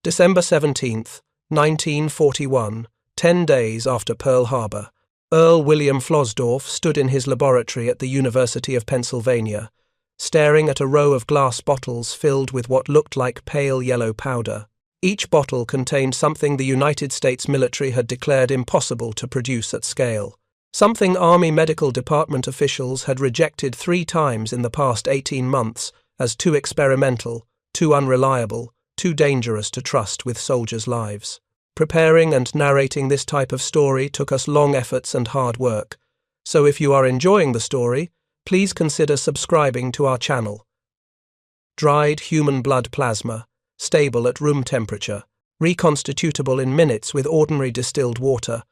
December 17th, 1941, 10 days after Pearl Harbor, Earl William Flosdorf stood in his laboratory at the University of Pennsylvania, staring at a row of glass bottles filled with what looked like pale yellow powder. Each bottle contained something the United States military had declared impossible to produce at scale. Something Army Medical Department officials had rejected 3 times in the past 18 months as too experimental, too unreliable, too dangerous to trust with soldiers' lives. Preparing and narrating this type of story took us long efforts and hard work, so if you are enjoying the story, please consider subscribing to our channel. Dried human blood plasma, stable at room temperature, reconstitutable in minutes with ordinary distilled water,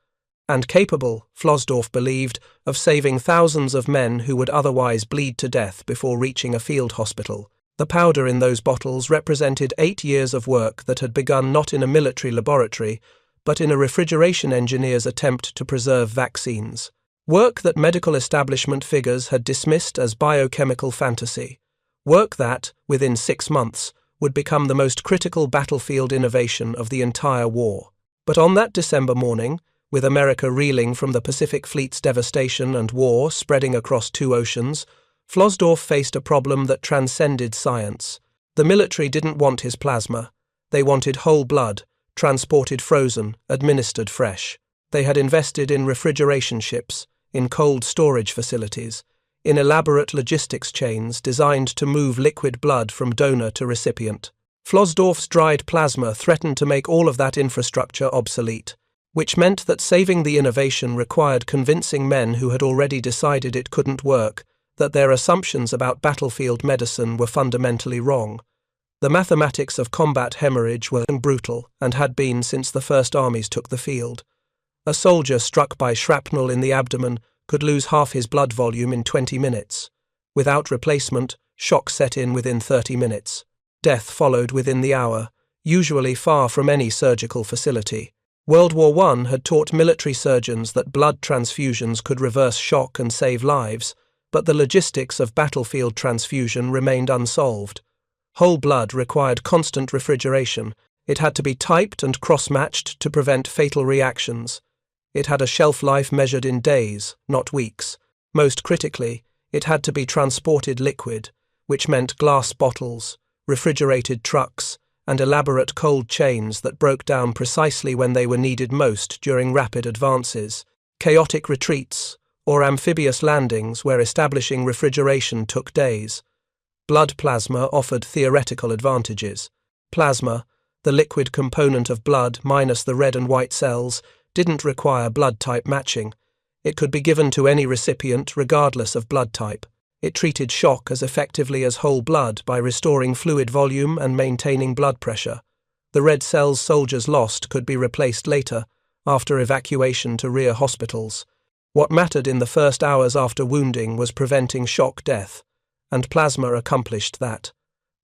and capable, Flosdorf believed, of saving thousands of men who would otherwise bleed to death before reaching a field hospital. The powder in those bottles represented 8 years of work that had begun not in a military laboratory, but in a refrigeration engineer's attempt to preserve vaccines. Work that medical establishment figures had dismissed as biochemical fantasy. Work that, within 6 months, would become the most critical battlefield innovation of the entire war. But on that December morning, with America reeling from the Pacific Fleet's devastation and war spreading across 2 oceans, Flosdorf faced a problem that transcended science. The military didn't want his plasma. They wanted whole blood, transported frozen, administered fresh. They had invested in refrigeration ships, in cold storage facilities, in elaborate logistics chains designed to move liquid blood from donor to recipient. Flosdorf's dried plasma threatened to make all of that infrastructure obsolete, which meant that saving the innovation required convincing men who had already decided it couldn't work that their assumptions about battlefield medicine were fundamentally wrong. The mathematics of combat hemorrhage were brutal and had been since the first armies took the field. A soldier struck by shrapnel in the abdomen could lose half his blood volume in 20 minutes. Without replacement, shock set in within 30 minutes. Death followed within the hour, usually far from any surgical facility. World War I had taught military surgeons that blood transfusions could reverse shock and save lives, but the logistics of battlefield transfusion remained unsolved. Whole blood required constant refrigeration. It had to be typed and cross-matched to prevent fatal reactions. It had a shelf life measured in days, not weeks. Most critically, it had to be transported liquid, which meant glass bottles, refrigerated trucks, and elaborate cold chains that broke down precisely when they were needed most during rapid advances, chaotic retreats, or amphibious landings where establishing refrigeration took days. Blood plasma offered theoretical advantages. Plasma, the liquid component of blood minus the red and white cells, didn't require blood type matching. It could be given to any recipient regardless of blood type. It treated shock as effectively as whole blood by restoring fluid volume and maintaining blood pressure. The red cells soldiers lost could be replaced later, after evacuation to rear hospitals. What mattered in the first hours after wounding was preventing shock death, and plasma accomplished that.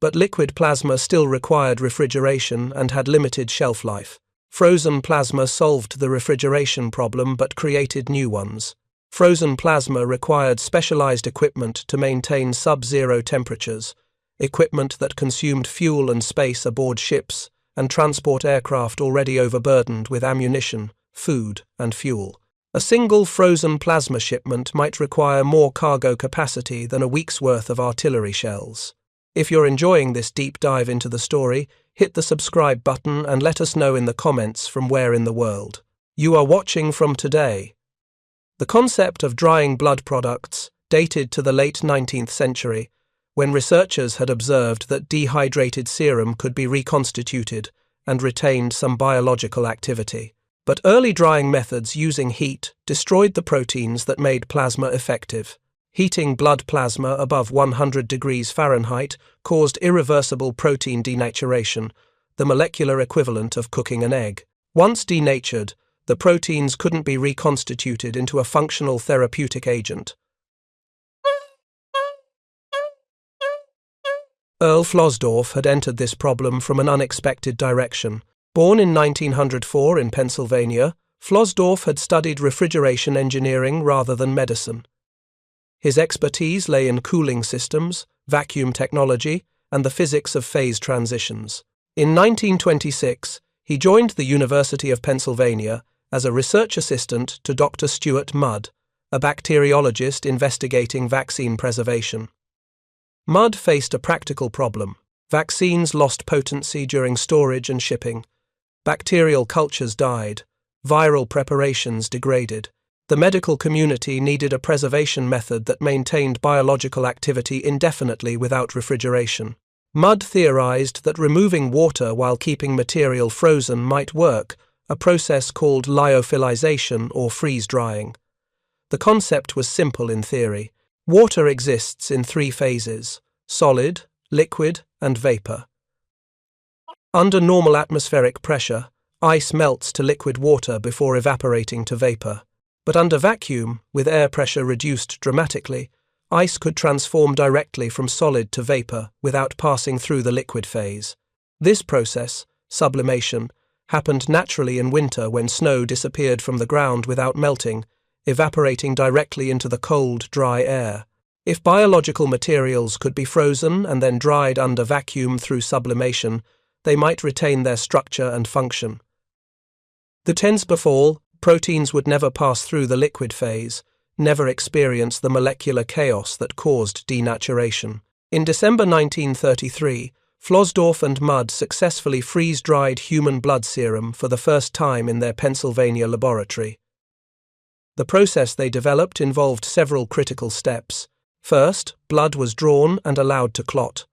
But liquid plasma still required refrigeration and had limited shelf life. Frozen plasma solved the refrigeration problem but created new ones. Frozen plasma required specialized equipment to maintain sub-zero temperatures, equipment that consumed fuel and space aboard ships and transport aircraft already overburdened with ammunition, food, and fuel. A single frozen plasma shipment might require more cargo capacity than a week's worth of artillery shells. If you're enjoying this deep dive into the story, hit the subscribe button and let us know in the comments from where in the world you are watching from today. The concept of drying blood products dated to the late 19th century, when researchers had observed that dehydrated serum could be reconstituted and retained some biological activity. But early drying methods using heat destroyed the proteins that made plasma effective. Heating blood plasma above 100 degrees Fahrenheit caused irreversible protein denaturation, the molecular equivalent of cooking an egg. Once denatured, the proteins couldn't be reconstituted into a functional therapeutic agent. Earl Flosdorf had entered this problem from an unexpected direction. Born in 1904 in Pennsylvania, Flosdorf had studied refrigeration engineering rather than medicine. His expertise lay in cooling systems, vacuum technology, and the physics of phase transitions. In 1926, he joined the University of Pennsylvania as a research assistant to Dr. Stuart Mudd, a bacteriologist investigating vaccine preservation. Mudd faced a practical problem. Vaccines lost potency during storage and shipping. Bacterial cultures died. Viral preparations degraded. The medical community needed a preservation method that maintained biological activity indefinitely without refrigeration. Mudd theorized that removing water while keeping material frozen might work, a process called lyophilization or freeze-drying. The concept was simple in theory. Water exists in three phases: solid, liquid, and vapor. Under normal atmospheric pressure, ice melts to liquid water before evaporating to vapor. But under vacuum, with air pressure reduced dramatically, ice could transform directly from solid to vapor without passing through the liquid phase. This process, sublimation, happened naturally in winter when snow disappeared from the ground without melting, evaporating directly into the cold, dry air. If biological materials could be frozen and then dried under vacuum through sublimation, they might retain their structure and function. The tense befall, proteins would never pass through the liquid phase, never experience the molecular chaos that caused denaturation. In December 1933, Flosdorf and Mudd successfully freeze-dried human blood serum for the first time in their Pennsylvania laboratory. The process they developed involved several critical steps. First, blood was drawn and allowed to clot.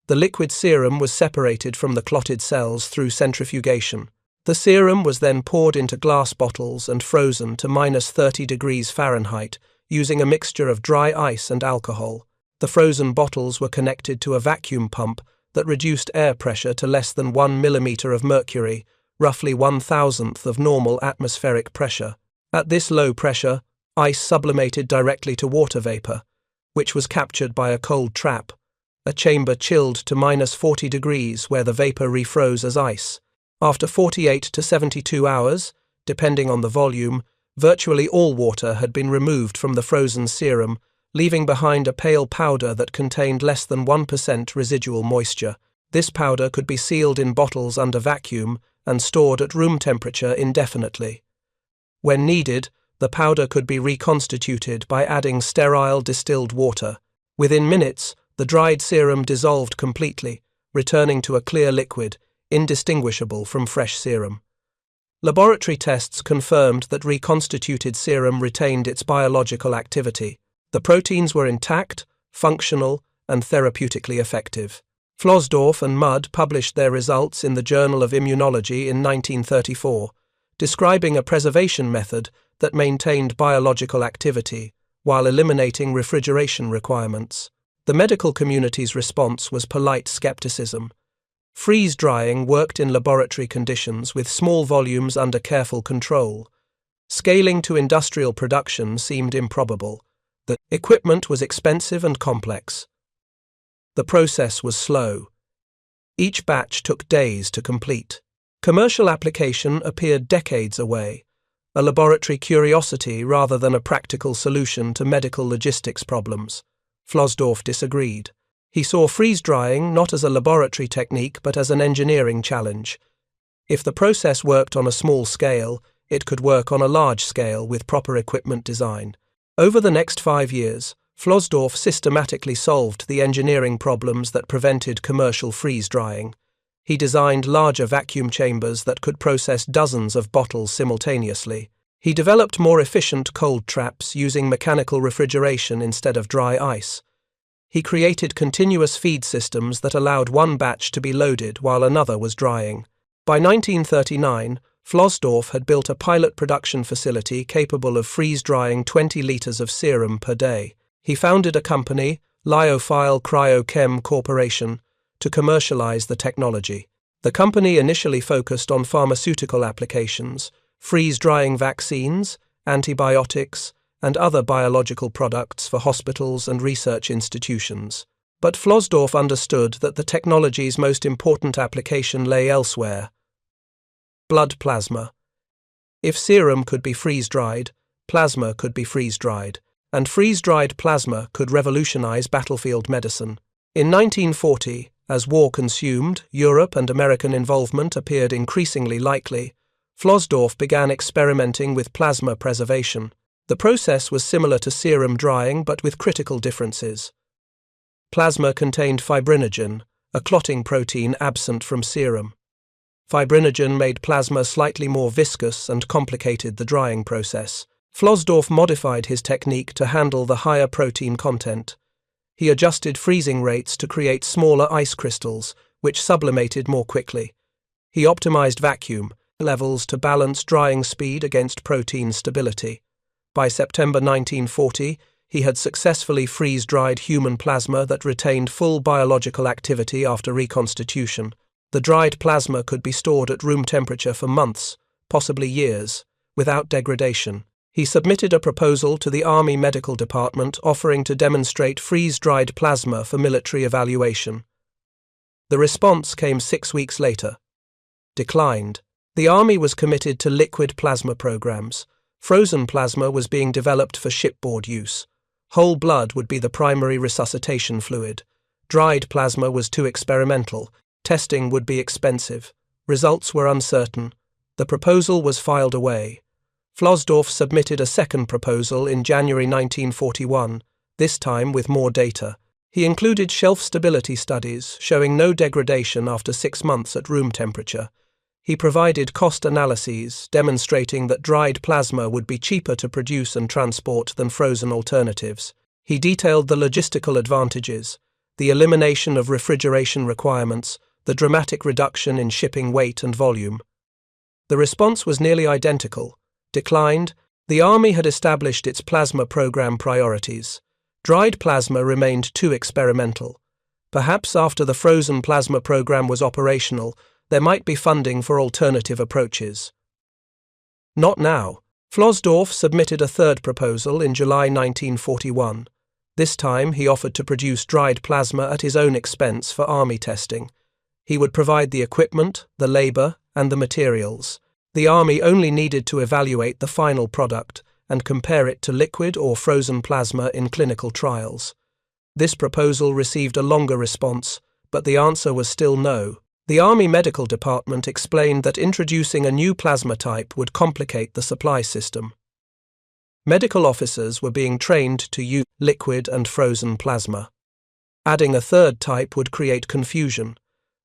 The liquid serum was separated from the clotted cells through centrifugation. The serum was then poured into glass bottles and frozen to -30 degrees Fahrenheit using a mixture of dry ice and alcohol. The frozen bottles were connected to a vacuum pump that reduced air pressure to less than 1 millimeter of mercury, roughly 1/1000th of normal atmospheric pressure. At this low pressure, ice sublimated directly to water vapor, which was captured by a cold trap, a chamber chilled to -40 degrees where the vapor refroze as ice. After 48 to 72 hours, depending on the volume, virtually all water had been removed from the frozen serum, leaving behind a pale powder that contained less than 1% residual moisture. This powder could be sealed in bottles under vacuum and stored at room temperature indefinitely. When needed, the powder could be reconstituted by adding sterile distilled water. Within minutes, the dried serum dissolved completely, returning to a clear liquid, indistinguishable from fresh serum. Laboratory tests confirmed that reconstituted serum retained its biological activity. The proteins were intact, functional, and therapeutically effective. Flosdorf and Mudd published their results in the Journal of Immunology in 1934, describing a preservation method that maintained biological activity while eliminating refrigeration requirements. The medical community's response was polite skepticism. Freeze-drying worked in laboratory conditions with small volumes under careful control. Scaling to industrial production seemed improbable. The equipment was expensive and complex. The process was slow. Each batch took days to complete. Commercial application appeared decades away, a laboratory curiosity rather than a practical solution to medical logistics problems. Flosdorf disagreed. He saw freeze-drying not as a laboratory technique but as an engineering challenge. If the process worked on a small scale, it could work on a large scale with proper equipment design. Over the next 5 years, Flosdorf systematically solved the engineering problems that prevented commercial freeze-drying. He designed larger vacuum chambers that could process dozens of bottles simultaneously. He developed more efficient cold traps using mechanical refrigeration instead of dry ice. He created continuous feed systems that allowed one batch to be loaded while another was drying. By 1939, Flosdorf had built a pilot production facility capable of freeze-drying 20 liters of serum per day. He founded a company, Lyophile Cryochem Corporation, to commercialize the technology. The company initially focused on pharmaceutical applications, freeze-drying vaccines, antibiotics, and other biological products for hospitals and research institutions. But Flosdorf understood that the technology's most important application lay elsewhere. Blood plasma. If serum could be freeze-dried, plasma could be freeze-dried, and freeze-dried plasma could revolutionize battlefield medicine. In 1940, As war consumed, Europe and American involvement appeared increasingly likely. Flosdorf began experimenting with plasma preservation. The process was similar to serum drying but with critical differences. Plasma contained fibrinogen, a clotting protein absent from serum. Fibrinogen made plasma slightly more viscous and complicated the drying process. Flosdorf modified his technique to handle the higher protein content. He adjusted freezing rates to create smaller ice crystals, which sublimated more quickly. He optimized vacuum levels to balance drying speed against protein stability. By September 1940, he had successfully freeze-dried human plasma that retained full biological activity after reconstitution. The dried plasma could be stored at room temperature for months, possibly years, without degradation. He submitted a proposal to the Army Medical Department offering to demonstrate freeze-dried plasma for military evaluation. The response came 6 weeks later. Declined. The Army was committed to liquid plasma programs. Frozen plasma was being developed for shipboard use. Whole blood would be the primary resuscitation fluid. Dried plasma was too experimental. Testing would be expensive. Results were uncertain. The proposal was filed away. Flosdorf submitted a second proposal in January 1941, this time with more data. He included shelf stability studies showing no degradation after 6 months at room temperature. He provided cost analyses demonstrating that dried plasma would be cheaper to produce and transport than frozen alternatives. He detailed the logistical advantages, the elimination of refrigeration requirements, the dramatic reduction in shipping weight and volume. The response was nearly identical. Declined. The Army had established its plasma program priorities. Dried plasma remained too experimental. Perhaps after the frozen plasma program was operational, there might be funding for alternative approaches. Not now. Flosdorf submitted a third proposal in July 1941. This time he offered to produce dried plasma at his own expense for Army testing. He would provide the equipment, the labor, and the materials. The Army only needed to evaluate the final product and compare it to liquid or frozen plasma in clinical trials. This proposal received a longer response, but the answer was still no. The Army Medical Department explained that introducing a new plasma type would complicate the supply system. Medical officers were being trained to use liquid and frozen plasma. Adding a third type would create confusion.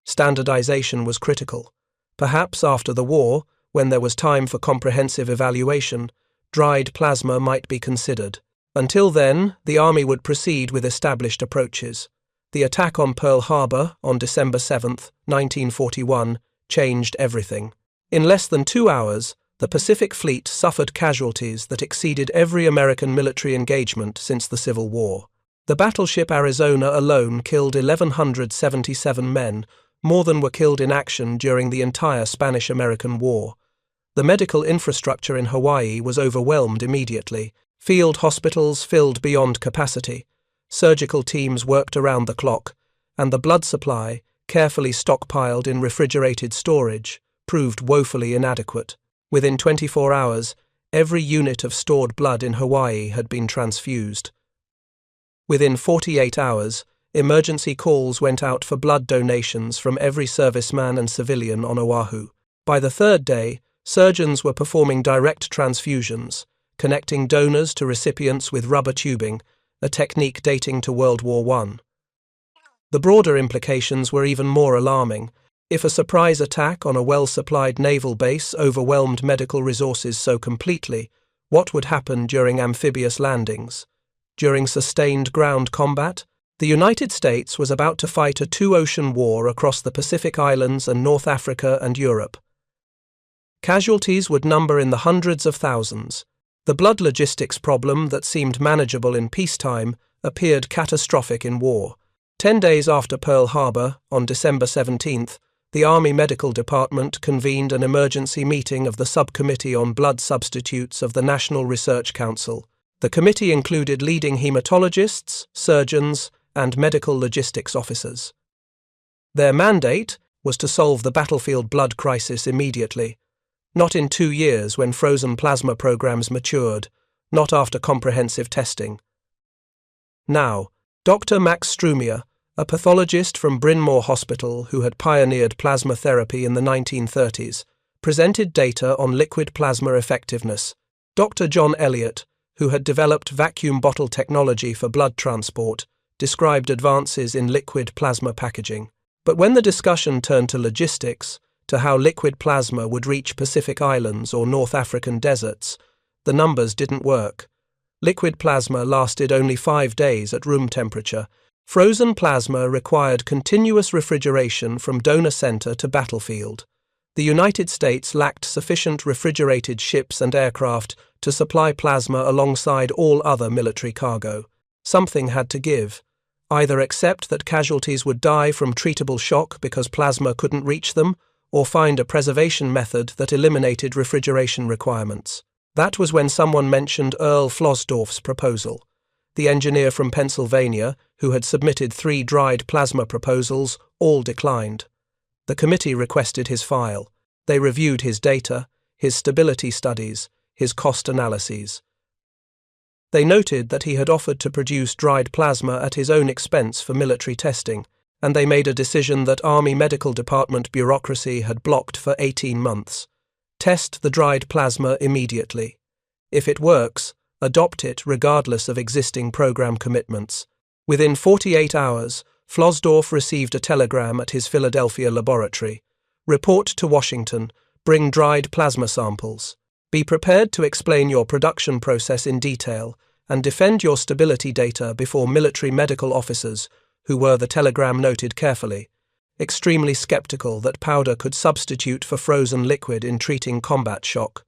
Standardization was critical. Perhaps after the war, when there was time for comprehensive evaluation, dried plasma might be considered. Until then, the Army would proceed with established approaches. The attack on Pearl Harbor on December 7, 1941, changed everything. In less than 2 hours, the Pacific Fleet suffered casualties that exceeded every American military engagement since the Civil War. The battleship Arizona alone killed 1,177 men, more than were killed in action during the entire Spanish-American War. The medical infrastructure in Hawaii was overwhelmed immediately. Field hospitals filled beyond capacity. Surgical teams worked around the clock, and the blood supply, carefully stockpiled in refrigerated storage, proved woefully inadequate. Within 24 hours, every unit of stored blood in Hawaii had been transfused. Within 48 hours, emergency calls went out for blood donations from every serviceman and civilian on Oahu. By the third day, surgeons were performing direct transfusions, connecting donors to recipients with rubber tubing, a technique dating to World War I. The broader implications were even more alarming. If a surprise attack on a well-supplied naval base overwhelmed medical resources so completely, what would happen during amphibious landings? During sustained ground combat? The United States was about to fight a two-ocean war across the Pacific Islands and North Africa and Europe. Casualties would number in the hundreds of thousands. The blood logistics problem that seemed manageable in peacetime appeared catastrophic in war. 10 days after Pearl Harbor, on December 17th, the Army Medical Department convened an emergency meeting of the Subcommittee on Blood Substitutes of the National Research Council. The committee included leading hematologists, surgeons, and medical logistics officers. Their mandate was to solve the battlefield blood crisis immediately. Not in 2 years when frozen plasma programs matured, not after comprehensive testing. Now, Dr. Max Strumier, a pathologist from Bryn Mawr Hospital who had pioneered plasma therapy in the 1930s, presented data on liquid plasma effectiveness. Dr. John Elliott, who had developed vacuum bottle technology for blood transport, described advances in liquid plasma packaging. But when the discussion turned to logistics, to how liquid plasma would reach Pacific Islands or North African deserts, the numbers didn't work. Liquid plasma lasted only 5 days at room temperature. Frozen plasma required continuous refrigeration from donor center to battlefield. The United States lacked sufficient refrigerated ships and aircraft to supply plasma alongside all other military cargo. Something had to give. Either accept that casualties would die from treatable shock because plasma couldn't reach them, or find a preservation method that eliminated refrigeration requirements. That was when someone mentioned Earl Flosdorf's proposal. The engineer from Pennsylvania, who had submitted 3 dried plasma proposals, all declined. The committee requested his file. They reviewed his data, his stability studies, his cost analyses. They noted that he had offered to produce dried plasma at his own expense for military testing, and they made a decision that Army Medical Department bureaucracy had blocked for 18 months. Test the dried plasma immediately. If it works, adopt it regardless of existing program commitments. Within 48 hours, Flosdorf received a telegram at his Philadelphia laboratory. Report to Washington. Bring dried plasma samples. Be prepared to explain your production process in detail and defend your stability data before military medical officers, who were, the telegram noted carefully, extremely skeptical that powder could substitute for frozen liquid in treating combat shock.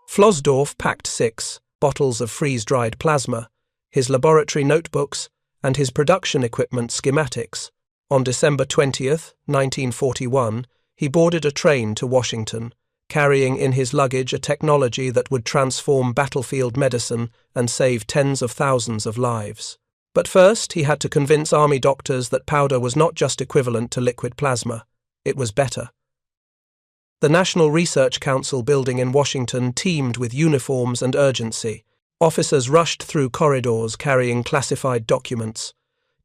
Flosdorf packed 6 bottles of freeze-dried plasma, his laboratory notebooks, and his production equipment schematics. On December 20th, 1941, he boarded a train to Washington, carrying in his luggage a technology that would transform battlefield medicine and save tens of thousands of lives. But first, he had to convince Army doctors that powder was not just equivalent to liquid plasma, it was better. The National Research Council building in Washington teemed with uniforms and urgency. Officers rushed through corridors carrying classified documents.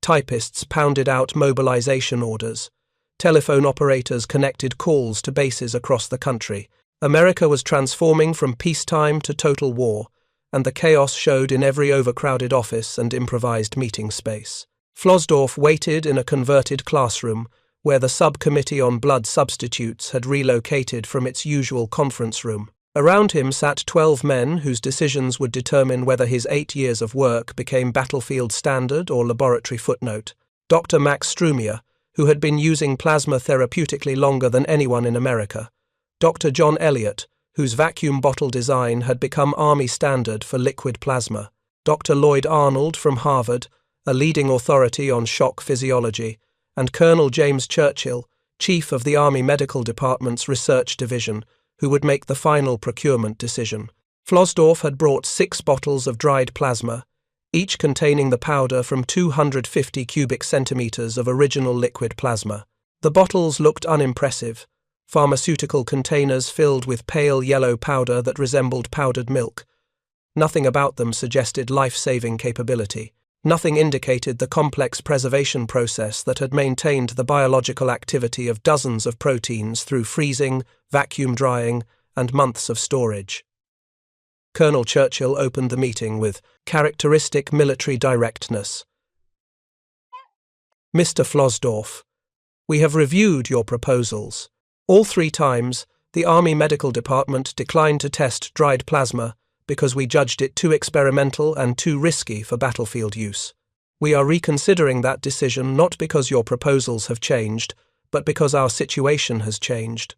Typists pounded out mobilization orders. Telephone operators connected calls to bases across the country. America was transforming from peacetime to total war, and the chaos showed in every overcrowded office and improvised meeting space. Flosdorf waited in a converted classroom where the subcommittee on blood substitutes had relocated from its usual conference room. Around him sat 12 men whose decisions would determine whether his 8 years of work became battlefield standard or laboratory footnote. Dr. Max Strumier, who had been using plasma therapeutically longer than anyone in America. Dr. John Elliott, whose vacuum bottle design had become Army standard for liquid plasma. Dr. Lloyd Arnold from Harvard, a leading authority on shock physiology, and Colonel James Churchill, chief of the Army Medical Department's Research Division, who would make the final procurement decision. Flosdorf had brought 6 bottles of dried plasma, each containing the powder from 250 cubic centimeters of original liquid plasma. The bottles looked unimpressive, pharmaceutical containers filled with pale yellow powder that resembled powdered milk. Nothing about them suggested life-saving capability. Nothing indicated the complex preservation process that had maintained the biological activity of dozens of proteins through freezing, vacuum drying, and months of storage. Colonel Churchill opened the meeting with characteristic military directness. Mr. Flosdorf, we have reviewed your proposals. All 3 times, the Army Medical Department declined to test dried plasma because we judged it too experimental and too risky for battlefield use. We are reconsidering that decision not because your proposals have changed, but because our situation has changed.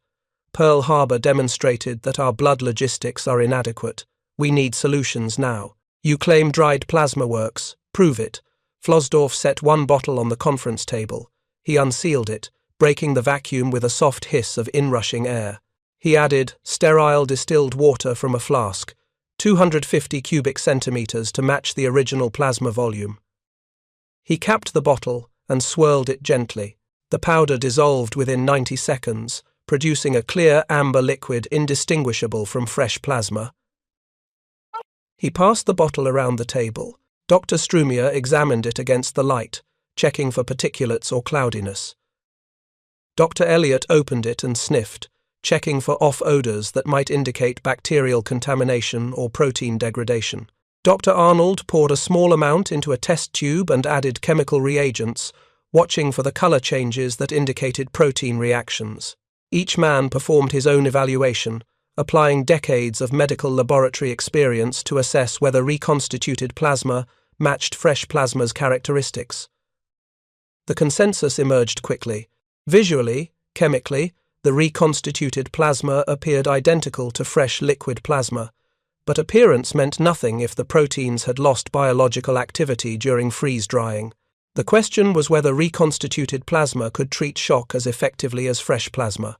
Pearl Harbor demonstrated that our blood logistics are inadequate. We need solutions now. You claim dried plasma works. Prove it. Flosdorf set 1 bottle on the conference table. He unsealed it, breaking the vacuum with a soft hiss of inrushing air. He added sterile distilled water from a flask, 250 cubic centimeters to match the original plasma volume. He capped the bottle and swirled it gently. The powder dissolved within 90 seconds, producing a clear amber liquid indistinguishable from fresh plasma. He passed the bottle around the table. Dr. Strumier examined it against the light, checking for particulates or cloudiness. Dr. Elliot opened it and sniffed, checking for off odors that might indicate bacterial contamination or protein degradation. Dr. Arnold poured a small amount into a test tube and added chemical reagents, watching for the color changes that indicated protein reactions. Each man performed his own evaluation, applying decades of medical laboratory experience to assess whether reconstituted plasma matched fresh plasma's characteristics. The consensus emerged quickly. Visually, chemically, the reconstituted plasma appeared identical to fresh liquid plasma, but appearance meant nothing if the proteins had lost biological activity during freeze-drying. The question was whether reconstituted plasma could treat shock as effectively as fresh plasma.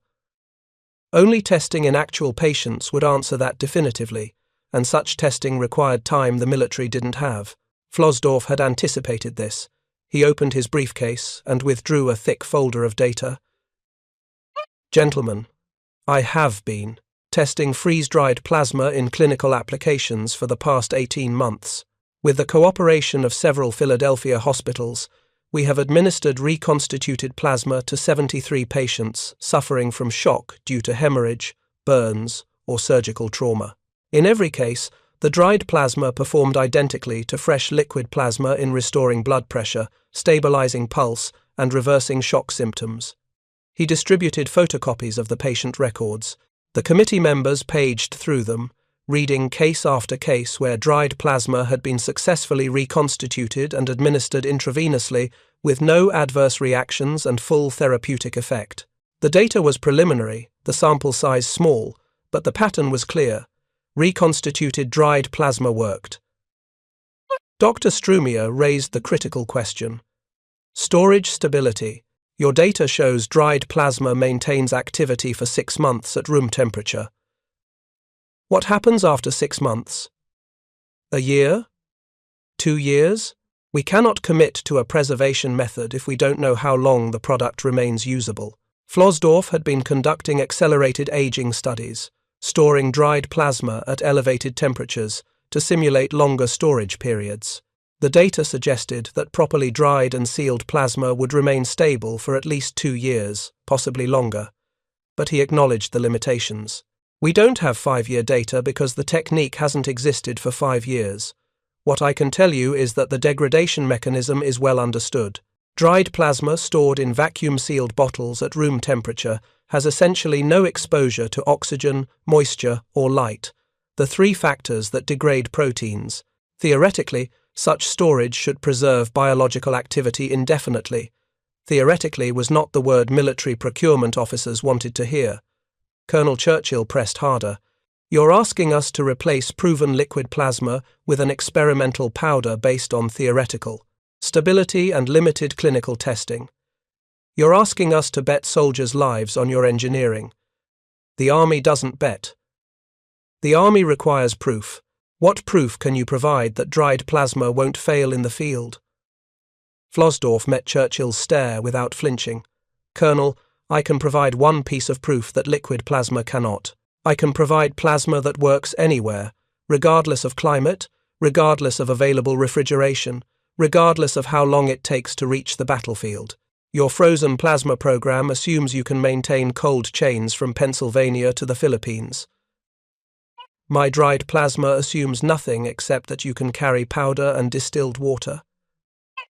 Only testing in actual patients would answer that definitively, and such testing required time the military didn't have. Flosdorf had anticipated this. He opened his briefcase and withdrew a thick folder of data. Gentlemen, I have been testing freeze-dried plasma in clinical applications for the past 18 months. With the cooperation of several Philadelphia hospitals, we have administered reconstituted plasma to 73 patients suffering from shock due to hemorrhage, burns, or surgical trauma. In every case, the dried plasma performed identically to fresh liquid plasma in restoring blood pressure, stabilizing pulse, and reversing shock symptoms. He distributed photocopies of the patient records. The committee members paged through them, reading case after case where dried plasma had been successfully reconstituted and administered intravenously with no adverse reactions and full therapeutic effect. The data was preliminary, the sample size small, but the pattern was clear. Reconstituted dried plasma worked. Dr. Strumier raised the critical question. Storage stability. Your data shows dried plasma maintains activity for 6 months at room temperature. What happens after 6 months? A year? 2 years? We cannot commit to a preservation method if we don't know how long the product remains usable. Flosdorf had been conducting accelerated aging studies, storing dried plasma at elevated temperatures to simulate longer storage periods. The data suggested that properly dried and sealed plasma would remain stable for at least 2 years, possibly longer. But he acknowledged the limitations. We don't have 5-year data because the technique hasn't existed for 5 years. What I can tell you is that the degradation mechanism is well understood. Dried plasma stored in vacuum-sealed bottles at room temperature has essentially no exposure to oxygen, moisture, or light, the 3 factors that degrade proteins. Theoretically, such storage should preserve biological activity indefinitely. Theoretically was not the word military procurement officers wanted to hear. Colonel Churchill pressed harder. You're asking us to replace proven liquid plasma with an experimental powder based on theoretical stability and limited clinical testing. You're asking us to bet soldiers' lives on your engineering. The Army doesn't bet. The Army requires proof. What proof can you provide that dried plasma won't fail in the field? Flosdorf met Churchill's stare without flinching. Colonel, I can provide one piece of proof that liquid plasma cannot. I can provide plasma that works anywhere, regardless of climate, regardless of available refrigeration, regardless of how long it takes to reach the battlefield. Your frozen plasma program assumes you can maintain cold chains from Pennsylvania to the Philippines. My dried plasma assumes nothing except that you can carry powder and distilled water.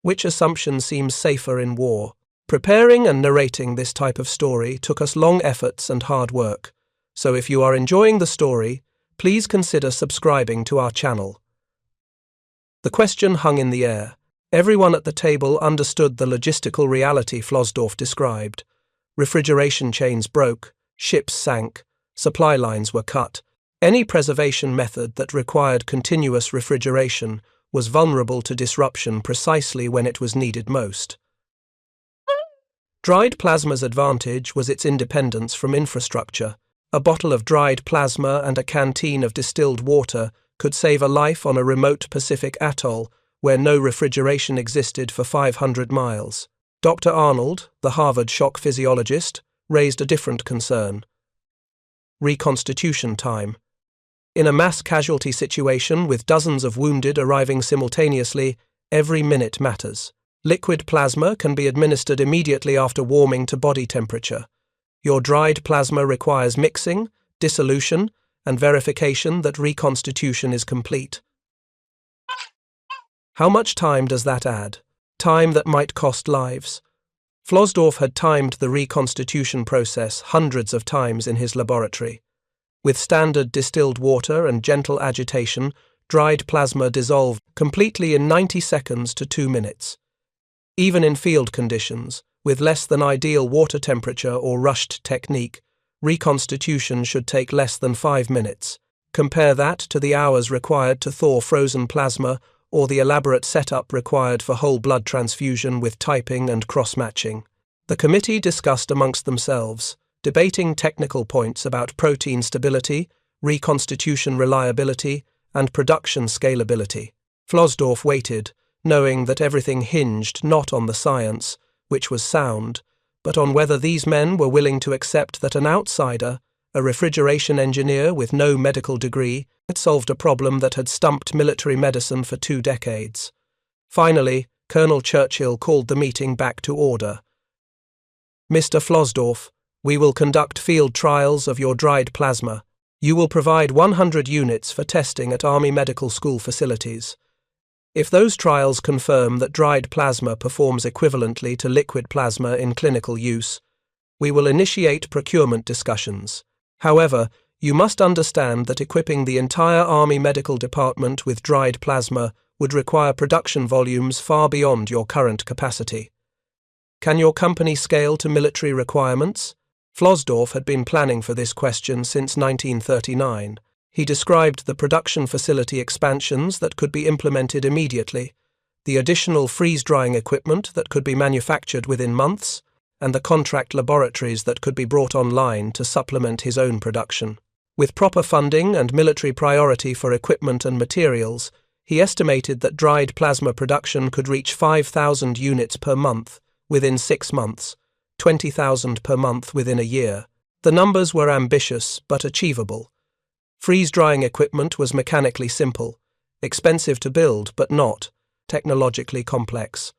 Which assumption seems safer in war? Preparing and narrating this type of story took us long efforts and hard work, so if you are enjoying the story, please consider subscribing to our channel. The question hung in the air. Everyone at the table understood the logistical reality Flosdorf described. Refrigeration chains broke, ships sank, supply lines were cut. Any preservation method that required continuous refrigeration was vulnerable to disruption precisely when it was needed most. Dried plasma's advantage was its independence from infrastructure. A bottle of dried plasma and a canteen of distilled water could save a life on a remote Pacific atoll where no refrigeration existed for 500 miles. Dr. Arnold, the Harvard shock physiologist, raised a different concern. Reconstitution time. In a mass casualty situation with dozens of wounded arriving simultaneously, every minute matters. Liquid plasma can be administered immediately after warming to body temperature. Your dried plasma requires mixing, dissolution, and verification that reconstitution is complete. How much time does that add? Time that might cost lives. Flosdorf had timed the reconstitution process hundreds of times in his laboratory. With standard distilled water and gentle agitation, dried plasma dissolved completely in 90 seconds to 2 minutes. Even in field conditions, with less than ideal water temperature or rushed technique, reconstitution should take less than 5 minutes. Compare that to the hours required to thaw frozen plasma or the elaborate setup required for whole blood transfusion with typing and cross-matching. The committee discussed amongst themselves, debating technical points about protein stability, reconstitution reliability, and production scalability. Flosdorf waited, knowing that everything hinged not on the science, which was sound, but on whether these men were willing to accept that an outsider, a refrigeration engineer with no medical degree, had solved a problem that had stumped military medicine for 2 decades. Finally, Colonel Churchill called the meeting back to order. "Mr. Flosdorf, we will conduct field trials of your dried plasma. You will provide 100 units for testing at Army Medical School facilities. If those trials confirm that dried plasma performs equivalently to liquid plasma in clinical use, we will initiate procurement discussions. However, you must understand that equipping the entire Army Medical Department with dried plasma would require production volumes far beyond your current capacity. Can your company scale to military requirements?" Flosdorf had been planning for this question since 1939. He described the production facility expansions that could be implemented immediately, the additional freeze-drying equipment that could be manufactured within months, and the contract laboratories that could be brought online to supplement his own production. With proper funding and military priority for equipment and materials, he estimated that dried plasma production could reach 5,000 units per month within 6 months, 20,000 per month within a year. The numbers were ambitious but achievable. Freeze-drying equipment was mechanically simple, expensive to build but not technologically complex.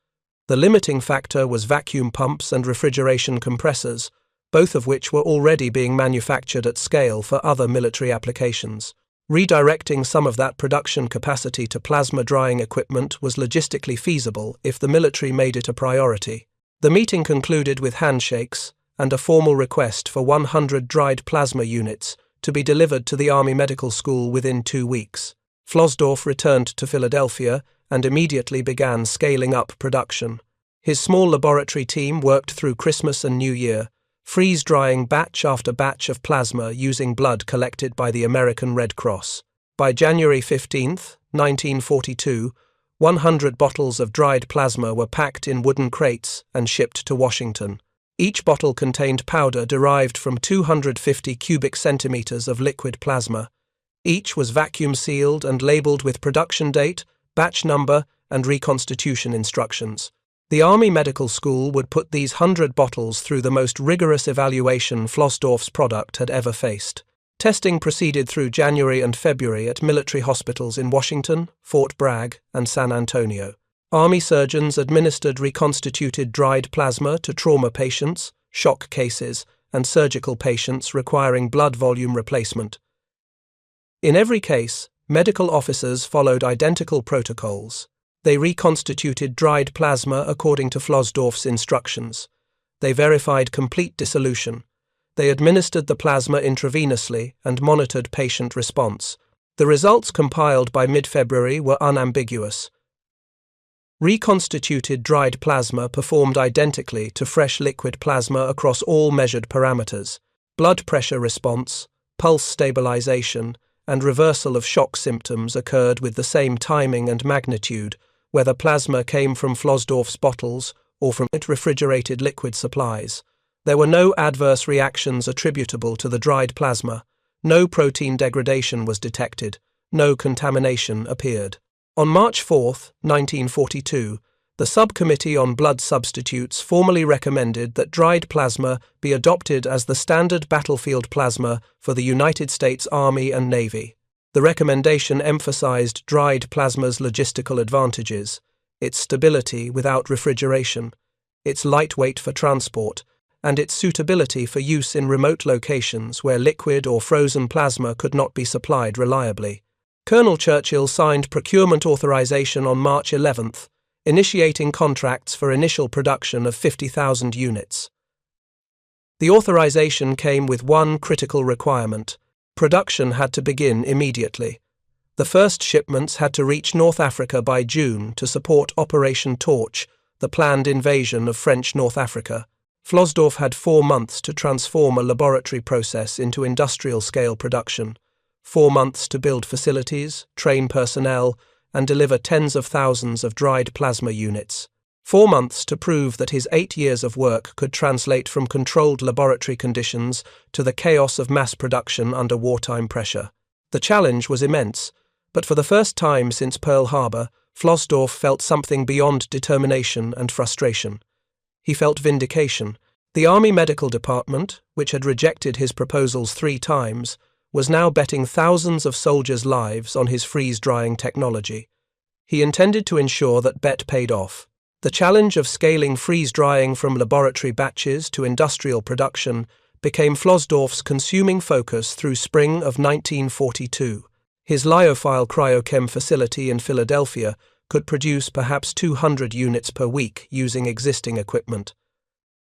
The limiting factor was vacuum pumps and refrigeration compressors, both of which were already being manufactured at scale for other military applications. Redirecting some of that production capacity to plasma drying equipment was logistically feasible if the military made it a priority. The meeting concluded with handshakes and a formal request for 100 dried plasma units to be delivered to the Army Medical School within 2 weeks. Flosdorf returned to Philadelphia and immediately began scaling up production. His small laboratory team worked through Christmas and New Year, freeze-drying batch after batch of plasma using blood collected by the American Red Cross. By January 15, 1942, 100 bottles of dried plasma were packed in wooden crates and shipped to Washington. Each bottle contained powder derived from 250 cubic centimeters of liquid plasma. Each was vacuum sealed and labeled with production date, batch number, and reconstitution instructions. The Army Medical School would put these 100 bottles through the most rigorous evaluation Flosdorf's product had ever faced. Testing proceeded through January and February at military hospitals in Washington, Fort Bragg, and San Antonio. Army surgeons administered reconstituted dried plasma to trauma patients, shock cases, and surgical patients requiring blood volume replacement. In every case, medical officers followed identical protocols. They reconstituted dried plasma according to Flosdorf's instructions. They verified complete dissolution. They administered the plasma intravenously and monitored patient response. The results compiled by mid-February were unambiguous. Reconstituted dried plasma performed identically to fresh liquid plasma across all measured parameters. Blood pressure response, pulse stabilization, and reversal of shock symptoms occurred with the same timing and magnitude, whether plasma came from Flosdorf's bottles or from refrigerated liquid supplies. There were no adverse reactions attributable to the dried plasma, no protein degradation was detected, no contamination appeared. On March 4, 1942, the Subcommittee on Blood Substitutes formally recommended that dried plasma be adopted as the standard battlefield plasma for the United States Army and Navy. The recommendation emphasized dried plasma's logistical advantages. its stability without refrigeration, its lightweight for transport, and its suitability for use in remote locations where liquid or frozen plasma could not be supplied reliably. Colonel Churchill signed procurement authorization on March 11th, initiating contracts for initial production of 50,000 units. The authorization came with one critical requirement: production had to begin immediately. The first shipments had to reach North Africa by June to support Operation Torch, the planned invasion of French North Africa. Flosdorf had 4 months to transform a laboratory process into industrial-scale production, 4 months to build facilities, train personnel, and deliver tens of thousands of dried plasma units. 4 months to prove that his 8 years of work could translate from controlled laboratory conditions to the chaos of mass production under wartime pressure. The challenge was immense, but for the first time since Pearl Harbor, Flosdorf felt something beyond determination and frustration. He felt vindication. The Army Medical Department, which had rejected his proposals 3 times, was now betting thousands of soldiers' lives on his freeze-drying technology. He intended to ensure that bet paid off. The challenge of scaling freeze-drying from laboratory batches to industrial production became Flosdorf's consuming focus through spring of 1942. His lyophile cryochem facility in Philadelphia could produce perhaps 200 units per week using existing equipment.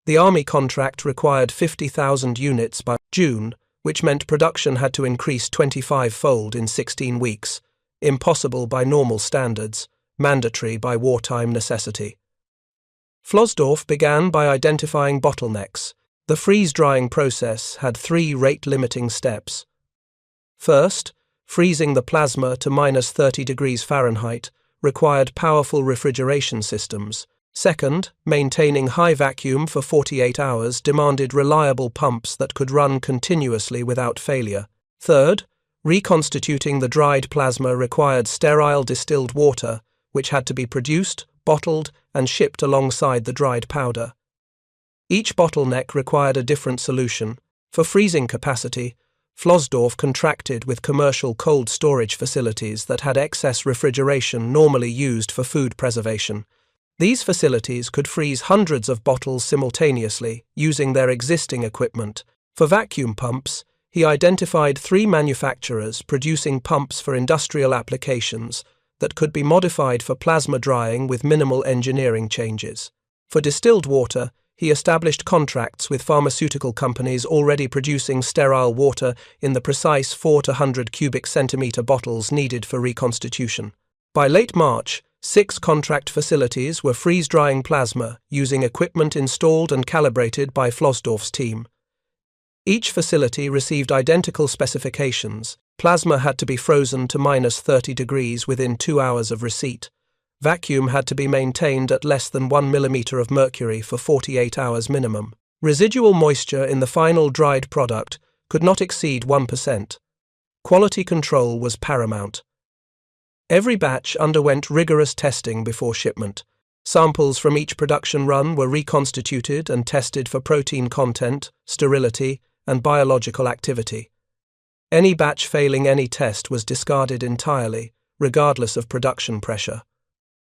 The Army contract required 50,000 units by June, which meant production had to increase 25-fold in 16 weeks, impossible by normal standards, mandatory by wartime necessity. Flosdorf began by identifying bottlenecks. The freeze-drying process had 3 rate-limiting steps. First, freezing the plasma to -30 degrees Fahrenheit required powerful refrigeration systems. Second, maintaining high vacuum for 48 hours demanded reliable pumps that could run continuously without failure. Third, reconstituting the dried plasma required sterile distilled water, which had to be produced, bottled, and shipped alongside the dried powder. Each bottleneck required a different solution. For freezing capacity, Flosdorf contracted with commercial cold storage facilities that had excess refrigeration normally used for food preservation. These facilities could freeze hundreds of bottles simultaneously, using their existing equipment. For vacuum pumps, he identified 3 manufacturers producing pumps for industrial applications that could be modified for plasma drying with minimal engineering changes. For distilled water, he established contracts with pharmaceutical companies already producing sterile water in the precise 4 to 100 cubic centimeter bottles needed for reconstitution. By late March, 6 contract facilities were freeze-drying plasma using equipment installed and calibrated by Flosdorf's team. Each facility received identical specifications. Plasma had to be frozen to -30 degrees within 2 hours of receipt. Vacuum had to be maintained at less than 1 millimeter of mercury for 48 hours minimum. Residual moisture in the final dried product could not exceed 1%. Quality control was paramount. Every batch underwent rigorous testing before shipment. Samples from each production run were reconstituted and tested for protein content, sterility, and biological activity. Any batch failing any test was discarded entirely, regardless of production pressure.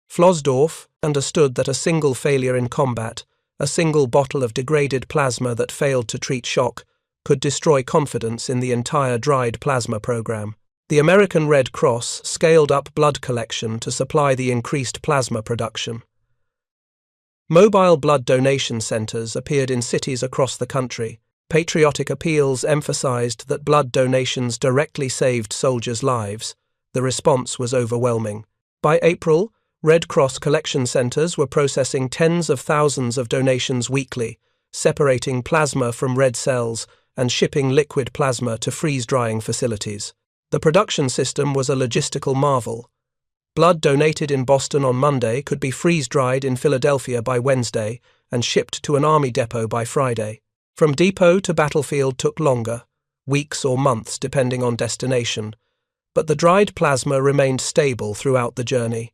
Flosdorf understood that a single failure in combat, a single bottle of degraded plasma that failed to treat shock, could destroy confidence in the entire dried plasma program. The American Red Cross scaled up blood collection to supply the increased plasma production. Mobile blood donation centers appeared in cities across the country. Patriotic appeals emphasized that blood donations directly saved soldiers' lives. The response was overwhelming. By April, Red Cross collection centers were processing tens of thousands of donations weekly, separating plasma from red cells and shipping liquid plasma to freeze-drying facilities. The production system was a logistical marvel. Blood donated in Boston on Monday could be freeze-dried in Philadelphia by Wednesday and shipped to an army depot by Friday. From depot to battlefield took longer, weeks or months depending on destination, but the dried plasma remained stable throughout the journey.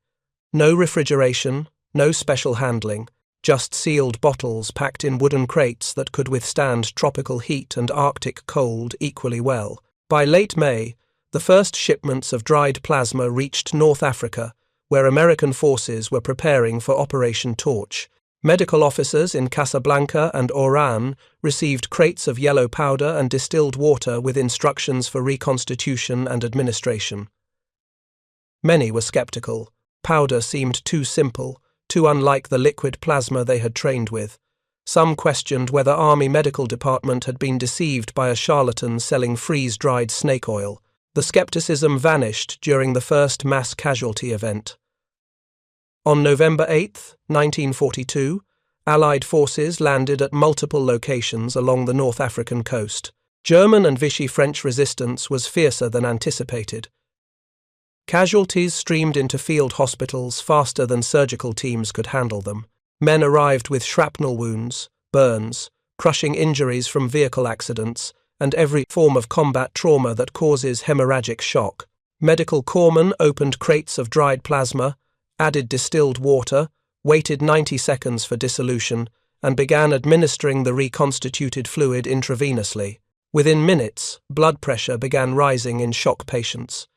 No refrigeration, no special handling, just sealed bottles packed in wooden crates that could withstand tropical heat and Arctic cold equally well. By late May, the first shipments of dried plasma reached North Africa, where American forces were preparing for Operation Torch. Medical officers in Casablanca and Oran received crates of yellow powder and distilled water with instructions for reconstitution and administration. Many were skeptical. Powder seemed too simple, too unlike the liquid plasma they had trained with. Some questioned whether Army Medical Department had been deceived by a charlatan selling freeze-dried snake oil. The skepticism vanished during the first mass casualty event. On November 8, 1942, Allied forces landed at multiple locations along the North African coast. German and Vichy French resistance was fiercer than anticipated. Casualties streamed into field hospitals faster than surgical teams could handle them. Men arrived with shrapnel wounds, burns, crushing injuries from vehicle accidents, and every form of combat trauma that causes hemorrhagic shock. Medical corpsmen opened crates of dried plasma, added distilled water, waited 90 seconds for dissolution, and began administering the reconstituted fluid intravenously. Within minutes, blood pressure began rising in shock patients.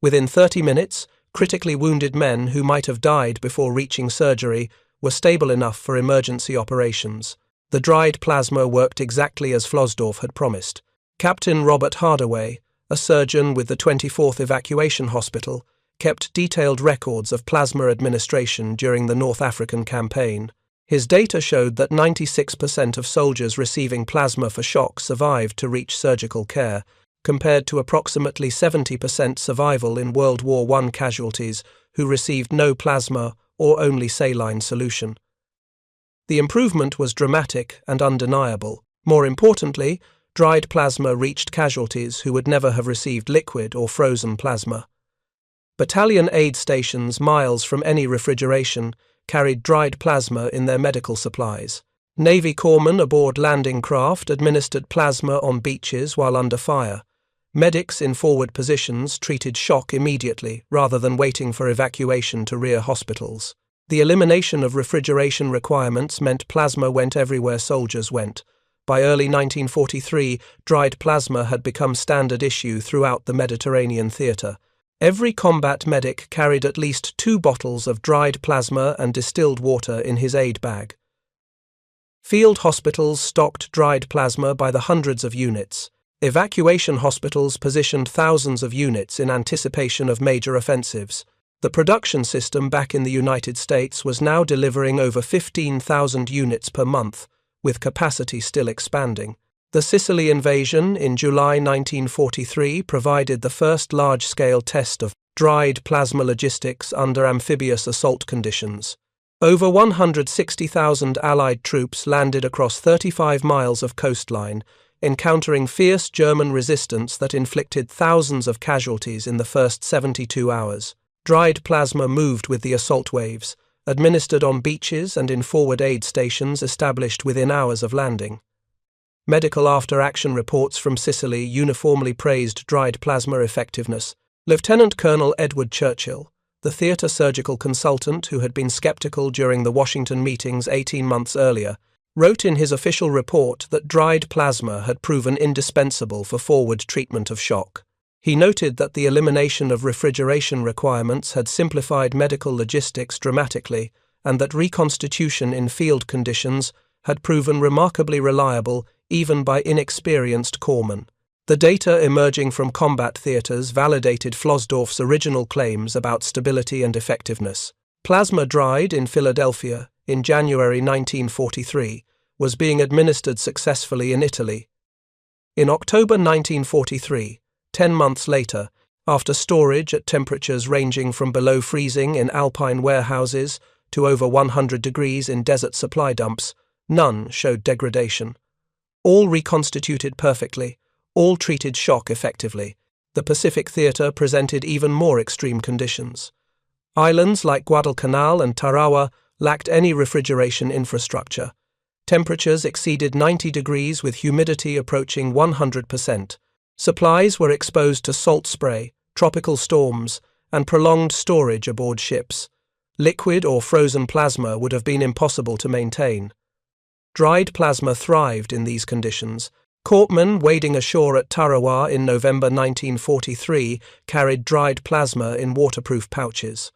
Within 30 minutes, critically wounded men who might have died before reaching surgery were stable enough for emergency operations. The dried plasma worked exactly as Flosdorf had promised. Captain Robert Hardaway, a surgeon with the 24th Evacuation Hospital, kept detailed records of plasma administration during the North African campaign. His data showed that 96% of soldiers receiving plasma for shock survived to reach surgical care, compared to approximately 70% survival in World War I casualties who received no plasma or only saline solution. The improvement was dramatic and undeniable. More importantly, dried plasma reached casualties who would never have received liquid or frozen plasma. Battalion aid stations miles from any refrigeration carried dried plasma in their medical supplies. Navy corpsmen aboard landing craft administered plasma on beaches while under fire. Medics in forward positions treated shock immediately rather than waiting for evacuation to rear hospitals. The elimination of refrigeration requirements meant plasma went everywhere soldiers went. By early 1943, dried plasma had become standard issue throughout the Mediterranean theatre. Every combat medic carried at least 2 bottles of dried plasma and distilled water in his aid bag. Field hospitals stocked dried plasma by the hundreds of units. Evacuation hospitals positioned thousands of units in anticipation of major offensives. The production system back in the United States was now delivering over 15,000 units per month, with capacity still expanding. The Sicily invasion in July 1943 provided the first large-scale test of dried plasma logistics under amphibious assault conditions. Over 160,000 Allied troops landed across 35 miles of coastline, encountering fierce German resistance that inflicted thousands of casualties in the first 72 hours. Dried plasma moved with the assault waves, administered on beaches and in forward aid stations established within hours of landing. Medical after-action reports from Sicily uniformly praised dried plasma effectiveness. Lieutenant Colonel Edward Churchill, the theatre surgical consultant who had been skeptical during the Washington meetings 18 months earlier, wrote in his official report that dried plasma had proven indispensable for forward treatment of shock. He noted that the elimination of refrigeration requirements had simplified medical logistics dramatically, and that reconstitution in field conditions had proven remarkably reliable even by inexperienced corpsmen. The data emerging from combat theatres validated Flosdorf's original claims about stability and effectiveness. Plasma dried in Philadelphia in January 1943 was being administered successfully in Italy. In October 1943, 10 months later, after storage at temperatures ranging from below freezing in alpine warehouses to over 100 degrees in desert supply dumps, none showed degradation. All reconstituted perfectly, all treated shock effectively. The Pacific Theatre presented even more extreme conditions. Islands like Guadalcanal and Tarawa lacked any refrigeration infrastructure. Temperatures exceeded 90 degrees with humidity approaching 100%. Supplies were exposed to salt spray, tropical storms, and prolonged storage aboard ships. Liquid or frozen plasma would have been impossible to maintain. Dried plasma thrived in these conditions. Corpsmen wading ashore at Tarawa in November 1943 carried dried plasma in waterproof pouches.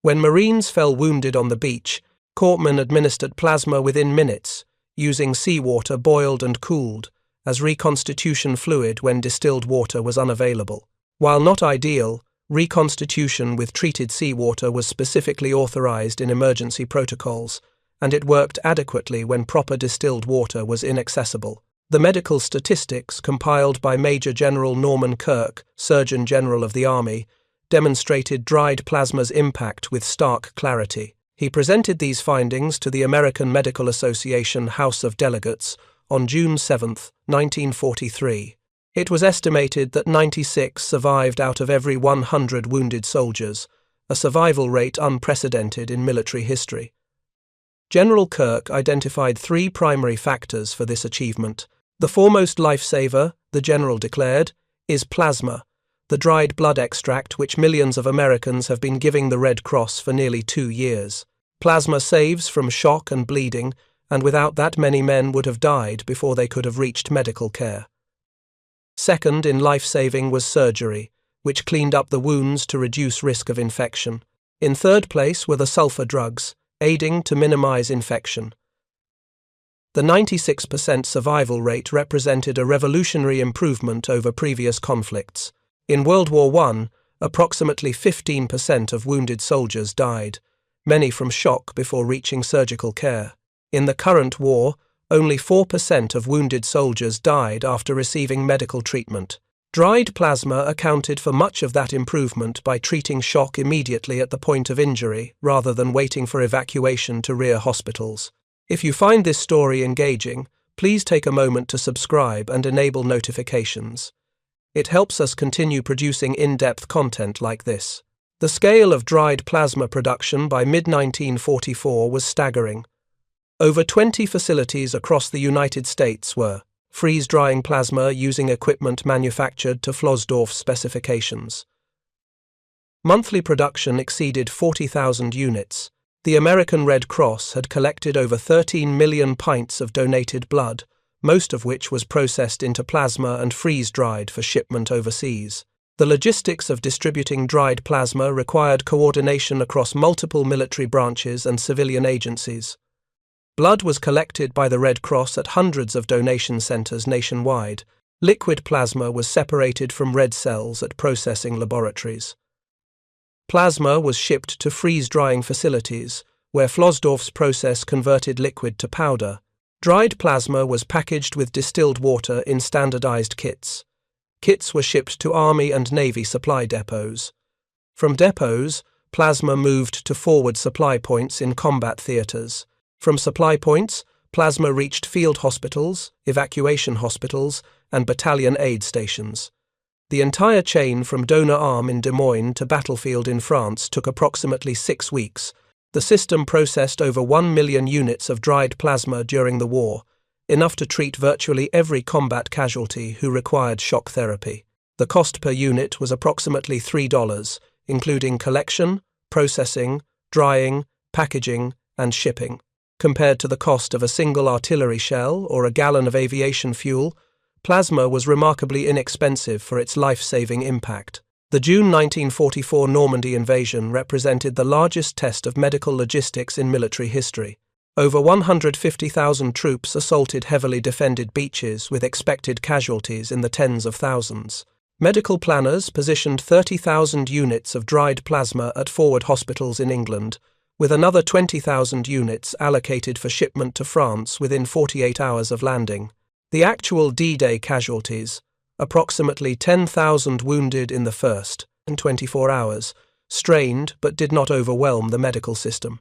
When Marines fell wounded on the beach, corpsmen administered plasma within minutes, using seawater boiled and cooled as reconstitution fluid when distilled water was unavailable. While not ideal, reconstitution with treated seawater was specifically authorized in emergency protocols, and it worked adequately when proper distilled water was inaccessible. The medical statistics compiled by Major General Norman Kirk, Surgeon General of the Army, demonstrated dried plasma's impact with stark clarity. He presented these findings to the American Medical Association House of Delegates on June 7, 1943. It was estimated that 96 survived out of every 100 wounded soldiers, a survival rate unprecedented in military history. General Kirk identified 3 primary factors for this achievement. The foremost lifesaver, the general declared, is plasma, the dried blood extract which millions of Americans have been giving the Red Cross for nearly 2 years. Plasma saves from shock and bleeding, and without that many men would have died before they could have reached medical care. Second in life-saving was surgery, which cleaned up the wounds to reduce risk of infection. In third place were the sulfur drugs, aiding to minimize infection. The 96% survival rate represented a revolutionary improvement over previous conflicts. In World War I, approximately 15% of wounded soldiers died, many from shock before reaching surgical care. In the current war, only 4% of wounded soldiers died after receiving medical treatment. Dried plasma accounted for much of that improvement by treating shock immediately at the point of injury, rather than waiting for evacuation to rear hospitals. If you find this story engaging, please take a moment to subscribe and enable notifications. It helps us continue producing in-depth content like this. The scale of dried plasma production by mid-1944 was staggering. Over 20 facilities across the United States were freeze-drying plasma using equipment manufactured to Flosdorf's specifications. Monthly production exceeded 40,000 units. The American Red Cross had collected over 13 million pints of donated blood, most of which was processed into plasma and freeze-dried for shipment overseas. The logistics of distributing dried plasma required coordination across multiple military branches and civilian agencies. Blood was collected by the Red Cross at hundreds of donation centers nationwide. Liquid plasma was separated from red cells at processing laboratories. Plasma was shipped to freeze-drying facilities, where Flosdorf's process converted liquid to powder. Dried plasma was packaged with distilled water in standardized kits. Kits were shipped to Army and Navy supply depots. From depots, plasma moved to forward supply points in combat theaters. From supply points, plasma reached field hospitals, evacuation hospitals, and battalion aid stations. The entire chain from donor arm in Des Moines to battlefield in France took approximately 6 weeks. The system processed over 1 million units of dried plasma during the war, enough to treat virtually every combat casualty who required shock therapy. The cost per unit was approximately $3, including collection, processing, drying, packaging, and shipping. Compared to the cost of a single artillery shell or a gallon of aviation fuel, plasma was remarkably inexpensive for its life-saving impact. The June 1944 Normandy invasion represented the largest test of medical logistics in military history. Over 150,000 troops assaulted heavily defended beaches with expected casualties in the tens of thousands. Medical planners positioned 30,000 units of dried plasma at forward hospitals in England, with another 20,000 units allocated for shipment to France within 48 hours of landing. The actual D-Day casualties, approximately 10,000 wounded in the first and 24 hours, strained but did not overwhelm the medical system.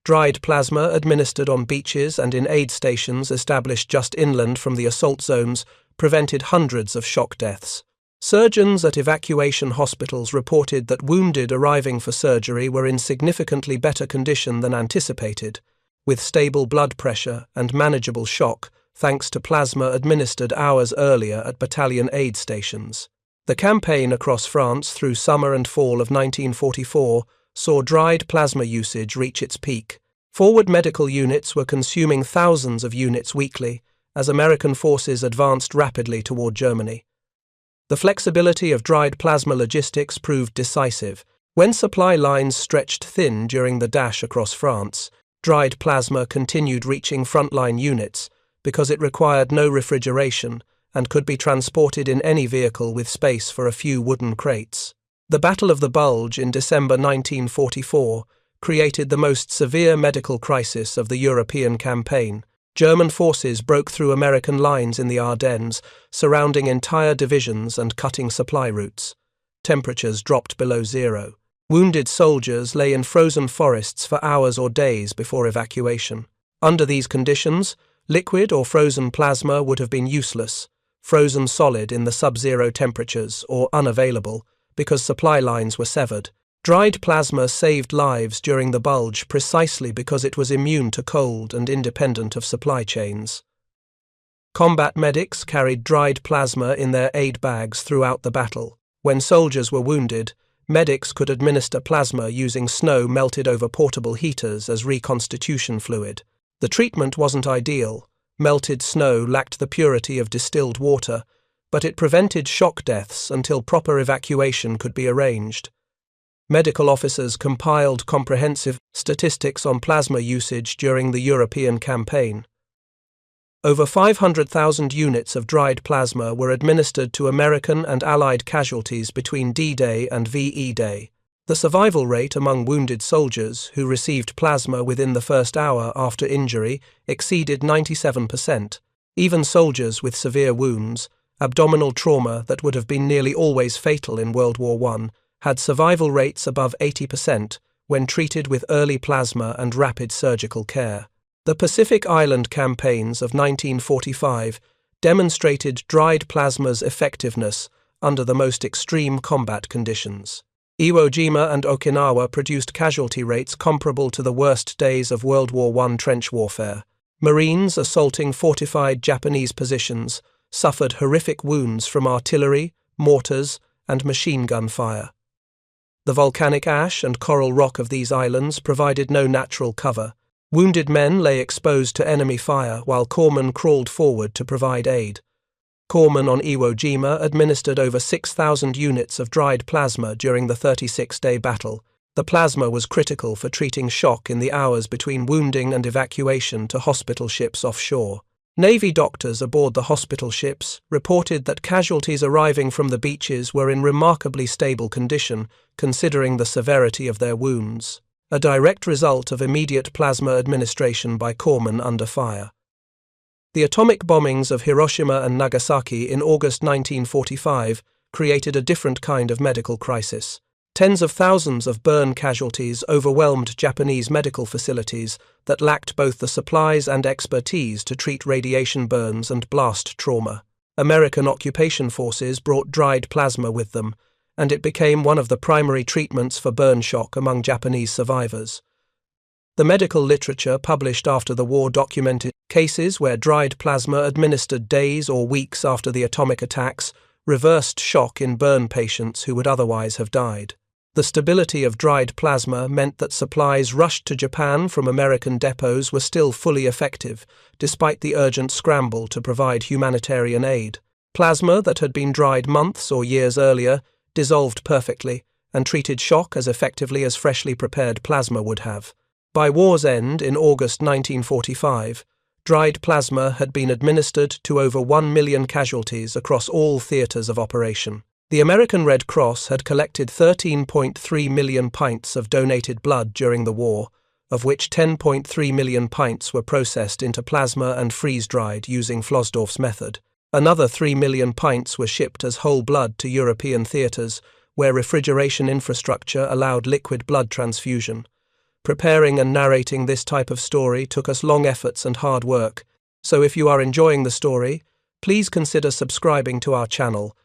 Dried plasma administered on beaches and in aid stations established just inland from the assault zones prevented hundreds of shock deaths. Surgeons at evacuation hospitals reported that wounded arriving for surgery were in significantly better condition than anticipated, with stable blood pressure and manageable shock, thanks to plasma administered hours earlier at battalion aid stations. The campaign across France through summer and fall of 1944 saw dried plasma usage reach its peak. Forward medical units were consuming thousands of units weekly as American forces advanced rapidly toward Germany. The flexibility of dried plasma logistics proved decisive, When supply lines stretched thin during the dash across France, dried plasma continued reaching frontline units because it required no refrigeration and could be transported in any vehicle with space for a few wooden crates. The Battle of the Bulge in December 1944 created the most severe medical crisis of the European campaign. German forces broke through American lines in the Ardennes, surrounding entire divisions and cutting supply routes. Temperatures dropped below zero. Wounded soldiers lay in frozen forests for hours or days before evacuation. Under these conditions, liquid or frozen plasma would have been useless, frozen solid in the sub-zero temperatures, or unavailable, because supply lines were severed. Dried plasma saved lives during the bulge precisely because it was immune to cold and independent of supply chains. Combat medics carried dried plasma in their aid bags throughout the battle. When soldiers were wounded, medics could administer plasma using snow melted over portable heaters as reconstitution fluid. The treatment wasn't ideal. Melted snow lacked the purity of distilled water, but it prevented shock deaths until proper evacuation could be arranged. Medical officers compiled comprehensive statistics on plasma usage during the European campaign. Over 500,000 units of dried plasma were administered to American and Allied casualties between D-Day and VE Day. The survival rate among wounded soldiers who received plasma within the first hour after injury exceeded 97%. Even soldiers with severe wounds, abdominal trauma that would have been nearly always fatal in World War I, had survival rates above 80% when treated with early plasma and rapid surgical care. The Pacific Island campaigns of 1945 demonstrated dried plasma's effectiveness under the most extreme combat conditions. Iwo Jima and Okinawa produced casualty rates comparable to the worst days of World War I trench warfare. Marines assaulting fortified Japanese positions suffered horrific wounds from artillery, mortars, and machine gun fire. The volcanic ash and coral rock of these islands provided no natural cover. Wounded men lay exposed to enemy fire while corpsmen crawled forward to provide aid. Corpsmen on Iwo Jima administered over 6,000 units of dried plasma during the 36-day battle. The plasma was critical for treating shock in the hours between wounding and evacuation to hospital ships offshore. Navy doctors aboard the hospital ships reported that casualties arriving from the beaches were in remarkably stable condition, considering the severity of their wounds, a direct result of immediate plasma administration by corpsmen under fire. The atomic bombings of Hiroshima and Nagasaki in August 1945 created a different kind of medical crisis. Tens of thousands of burn casualties overwhelmed Japanese medical facilities that lacked both the supplies and expertise to treat radiation burns and blast trauma. American occupation forces brought dried plasma with them, and it became one of the primary treatments for burn shock among Japanese survivors. The medical literature published after the war documented cases where dried plasma administered days or weeks after the atomic attacks reversed shock in burn patients who would otherwise have died. The stability of dried plasma meant that supplies rushed to Japan from American depots were still fully effective, despite the urgent scramble to provide humanitarian aid. Plasma that had been dried months or years earlier dissolved perfectly and treated shock as effectively as freshly prepared plasma would have. By war's end in August 1945, dried plasma had been administered to over 1 million casualties across all theaters of operation. The American Red Cross had collected 13.3 million pints of donated blood during the war, of which 10.3 million pints were processed into plasma and freeze-dried using Flosdorf's method. Another 3 million pints were shipped as whole blood to European theatres, where refrigeration infrastructure allowed liquid blood transfusion. Preparing and narrating this type of story took us long efforts and hard work, so if you are enjoying the story, please consider subscribing to our channel